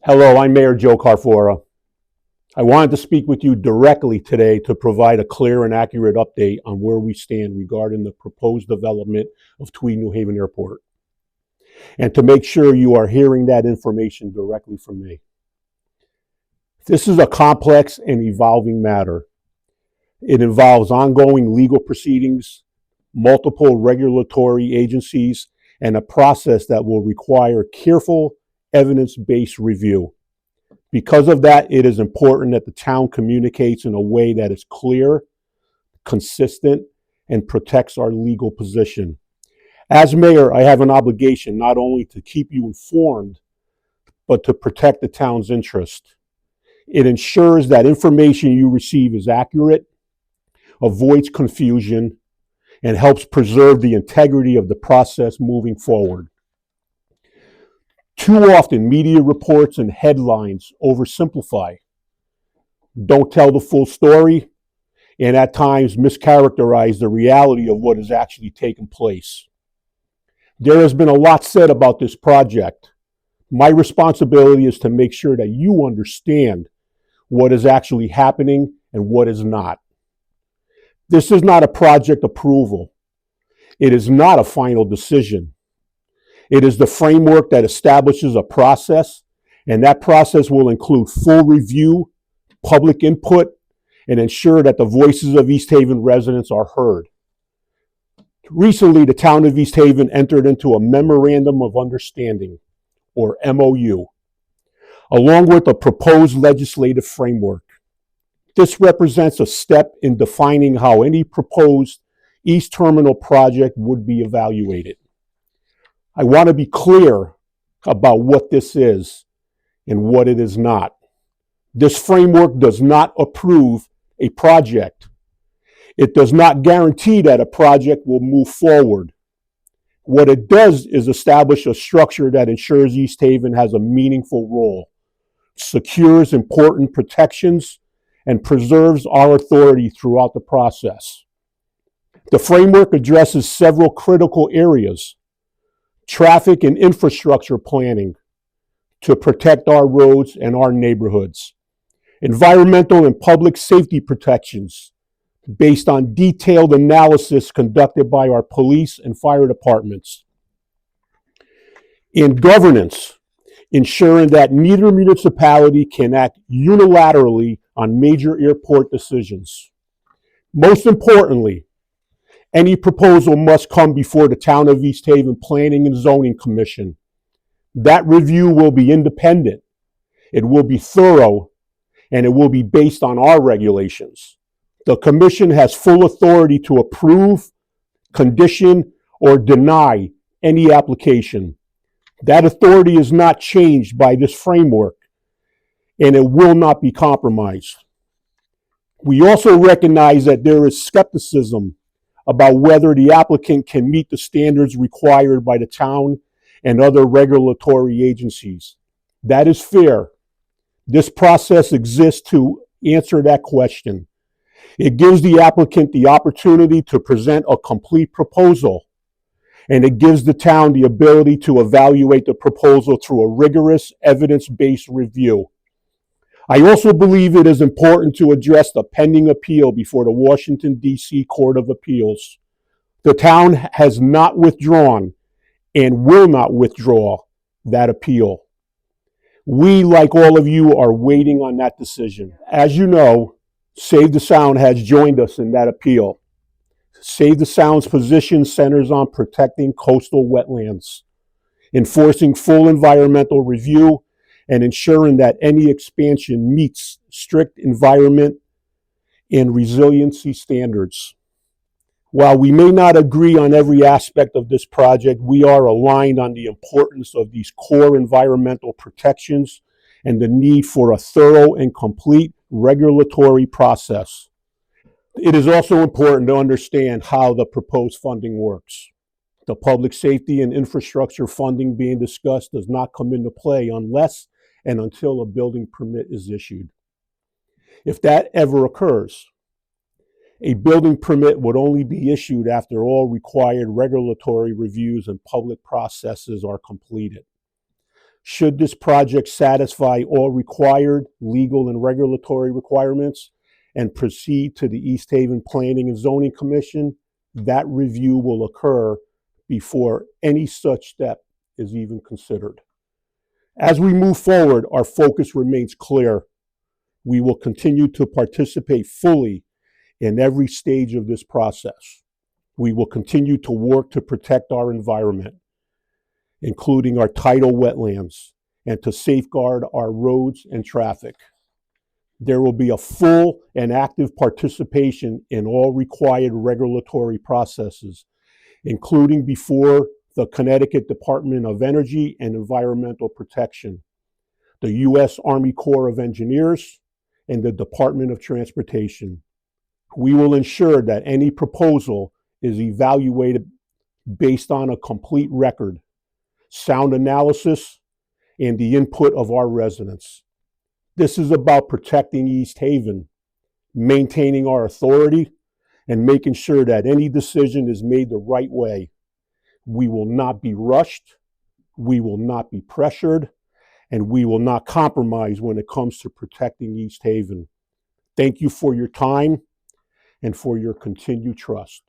Hello, I'm Mayor Joe Carfora. I wanted to speak with you directly today to provide a clear and accurate update on where we stand regarding the proposed development of Tweed New Haven Airport, and to make sure you are hearing that information directly from me. This is a complex and evolving matter. It involves ongoing legal proceedings, multiple regulatory agencies, and a process that will require careful, evidence-based review. Because of that, it is important that the town communicates in a way that is clear, consistent, and protects our legal position. As mayor, I have an obligation not only to keep you informed, but to protect the town's interest. It ensures that information you receive is accurate, avoids confusion, and helps preserve the integrity of the process moving forward. Too often, media reports and headlines oversimplify, don't tell the full story, and at times mischaracterize the reality of what has actually taken place. There has been a lot said about this project. My responsibility is to make sure that you understand what is actually happening and what is not. This is not a project approval. It is not a final decision. It is the framework that establishes a process, and that process will include full review, public input, and ensure that the voices of East Haven residents are heard. Recently, the town of East Haven entered into a Memorandum of Understanding, or MOU, along with a proposed legislative framework. This represents a step in defining how any proposed East Terminal project would be evaluated. I want to be clear about what this is and what it is not. This framework does not approve a project. It does not guarantee that a project will move forward. What it does is establish a structure that ensures East Haven has a meaningful role, secures important protections, and preserves our authority throughout the process. The framework addresses several critical areas: traffic and infrastructure planning to protect our roads and our neighborhoods, environmental and public safety protections based on detailed analysis conducted by our police and fire departments, and governance, ensuring that neither municipality can act unilaterally on major airport decisions. Most importantly, any proposal must come before the Town of East Haven Planning and Zoning Commission. That review will be independent, it will be thorough, and it will be based on our regulations. The commission has full authority to approve, condition, or deny any application. That authority is not changed by this framework, and it will not be compromised. We also recognize that there is skepticism about whether the applicant can meet the standards required by the town and other regulatory agencies. That is fair. This process exists to answer that question. It gives the applicant the opportunity to present a complete proposal, and it gives the town the ability to evaluate the proposal through a rigorous, evidence-based review. I also believe it is important to address the pending appeal before the Washington, D.C. Court of Appeals. The town has not withdrawn and will not withdraw that appeal. We, like all of you, are waiting on that decision. As you know, Save the Sound has joined us in that appeal. Save the Sound's position centers on protecting coastal wetlands, enforcing full environmental review, and ensuring that any expansion meets strict environment and resiliency standards. While we may not agree on every aspect of this project, we are aligned on the importance of these core environmental protections and the need for a thorough and complete regulatory process. It is also important to understand how the proposed funding works. The public safety and infrastructure funding being discussed does not come into play unless and until a building permit is issued. If that ever occurs, a building permit would only be issued after all required regulatory reviews and public processes are completed. Should this project satisfy all required legal and regulatory requirements and proceed to the East Haven Planning and Zoning Commission, that review will occur before any such step is even considered. As we move forward, our focus remains clear. We will continue to participate fully in every stage of this process. We will continue to work to protect our environment, including our tidal wetlands, and to safeguard our roads and traffic. There will be a full and active participation in all required regulatory processes, including before the Connecticut Department of Energy and Environmental Protection, the U.S. Army Corps of Engineers, and the Department of Transportation. We will ensure that any proposal is evaluated based on a complete record, sound analysis, and the input of our residents. This is about protecting East Haven, maintaining our authority, and making sure that any decision is made the right way. We will not be rushed, we will not be pressured, and we will not compromise when it comes to protecting East Haven. Thank you for your time and for your continued trust.